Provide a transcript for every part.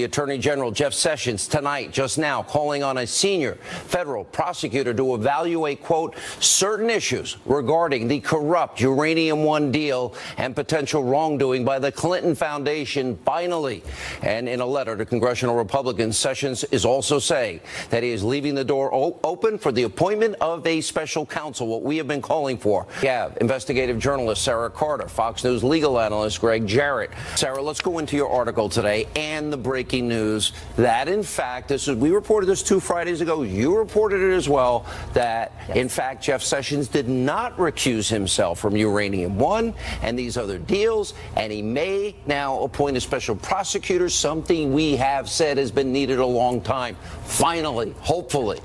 The Attorney General Jeff Sessions tonight, just now, calling on a senior federal prosecutor to evaluate, quote, certain issues regarding the corrupt Uranium One deal and potential wrongdoing by the Clinton Foundation, finally. And in a letter to congressional Republicans, Sessions is also saying that he is leaving the door open for the appointment of a special counsel, what we have been calling for. We have investigative journalist Sarah Carter, Fox News legal analyst Greg Jarrett. Sarah, let's go into your article today and the breaking news that, in fact, we reported this 2 Fridays ago. You reported it as well, that, in fact, Jeff Sessions did not recuse himself from Uranium One and these other deals, and he may now appoint a special prosecutor, something we have said has been needed a long time. Finally, hopefully.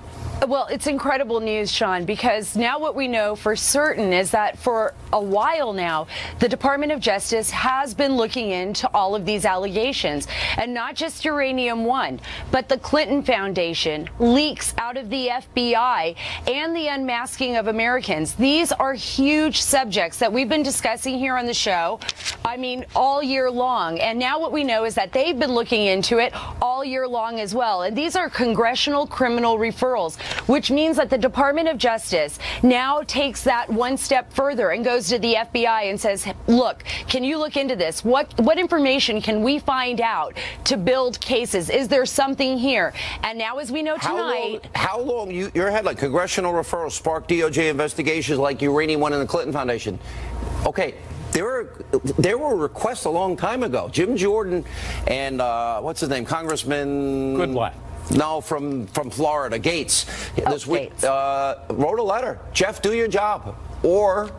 Well, it's incredible news, Sean, because now what we know for certain is that for a while now, the Department of Justice has been looking into all of these allegations, and not just Uranium One, but the Clinton Foundation, leaks out of the FBI, and the unmasking of Americans. These are huge subjects that we've been discussing here on the show, I mean, all year long. And now what we know is that they've been looking into it all year long as well. And these are congressional criminal referrals, which means that the Department of Justice now takes that one step further and goes to the FBI and says, look, can you look into this? What information can we find out to build cases? Is there something here? And now, as we know tonight... How long your headline, congressional referrals spark DOJ investigations like Uranium One and the Clinton Foundation. Okay. There were requests a long time ago. Jim Jordan and, what's his name, Congressman... Goodlatte. No, from Florida, Gates, this week wrote a letter. Jeff, do your job. Or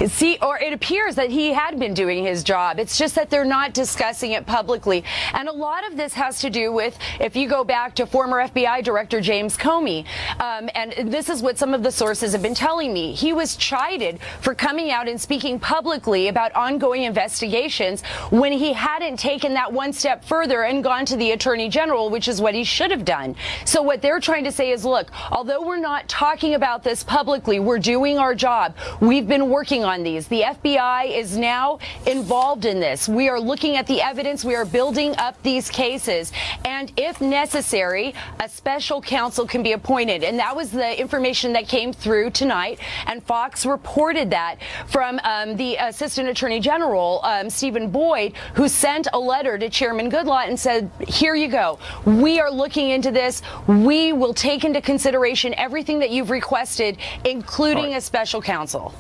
it appears that he had been doing his job. It's just that they're not discussing it publicly. And a lot of this has to do with, if you go back to former FBI Director James Comey, and this is what some of the sources have been telling me. He was chided for coming out and speaking publicly about ongoing investigations when he hadn't taken that one step further and gone to the Attorney General, which is what he should have done. So what they're trying to say is, look, although we're not talking about this publicly, we're doing our job. We've been working on these. The FBI is now involved in this. We are looking at the evidence. We are building up these cases. And if necessary, a special counsel can be appointed. And that was the information that came through tonight. And Fox reported that from the Assistant Attorney General, Stephen Boyd, who sent a letter to Chairman Goodlatte and said, here you go. We are looking into this. We will take into consideration everything that you've requested, including a special counsel.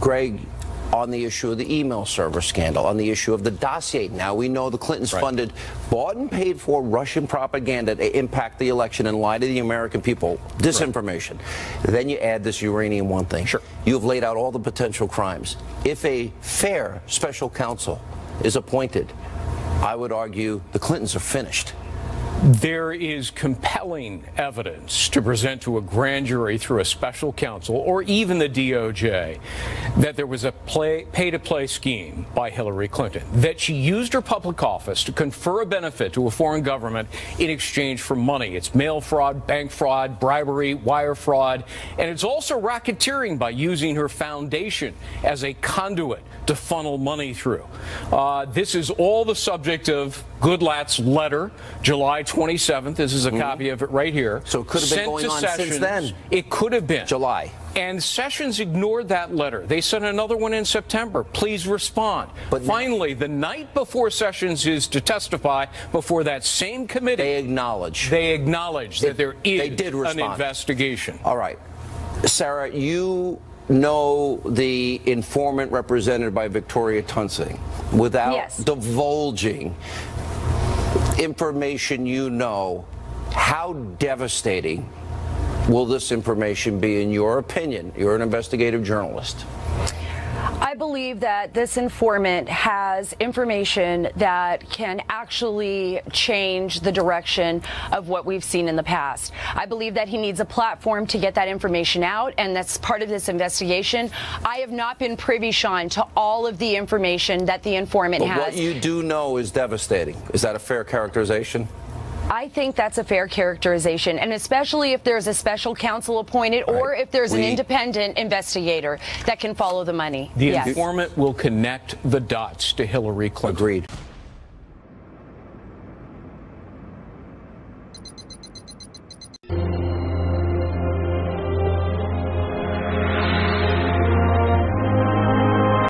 Greg, on the issue of the email server scandal, on the issue of the dossier, now we know the Clintons funded, bought and paid for Russian propaganda to impact the election and lie to the American people, disinformation. Then you add this Uranium One thing. Sure. You've laid out all the potential crimes. If a fair special counsel is appointed, I would argue the Clintons are finished. There is compelling evidence to present to a grand jury through a special counsel or even the DOJ that there was a pay-to-play scheme by Hillary Clinton, that she used her public office to confer a benefit to a foreign government in exchange for money. It's mail fraud, bank fraud, bribery, wire fraud, and it's also racketeering by using her foundation as a conduit to funnel money through. This is all the subject of Goodlatte's letter, July 27th. This is a copy of it right here. So it could have been going on since then. It could have been. July. And Sessions ignored that letter. They sent another one in September. Please respond. But finally, the night before Sessions is to testify before that same committee, they acknowledge that there is an investigation. All right. Sarah, you know the informant represented by Victoria Tunsing without divulging information you know. How devastating will this information be, in your opinion? You're an investigative journalist. I believe that this informant has information that can actually change the direction of what we've seen in the past. I believe that he needs a platform to get that information out, and that's part of this investigation. I have not been privy, Sean, to all of the information that the informant has. What you do know is devastating. Is that a fair characterization? I think that's a fair characterization, and especially if there's a special counsel appointed or if there's an independent investigator that can follow the money. The informant will connect the dots to Hillary Clinton. Agreed.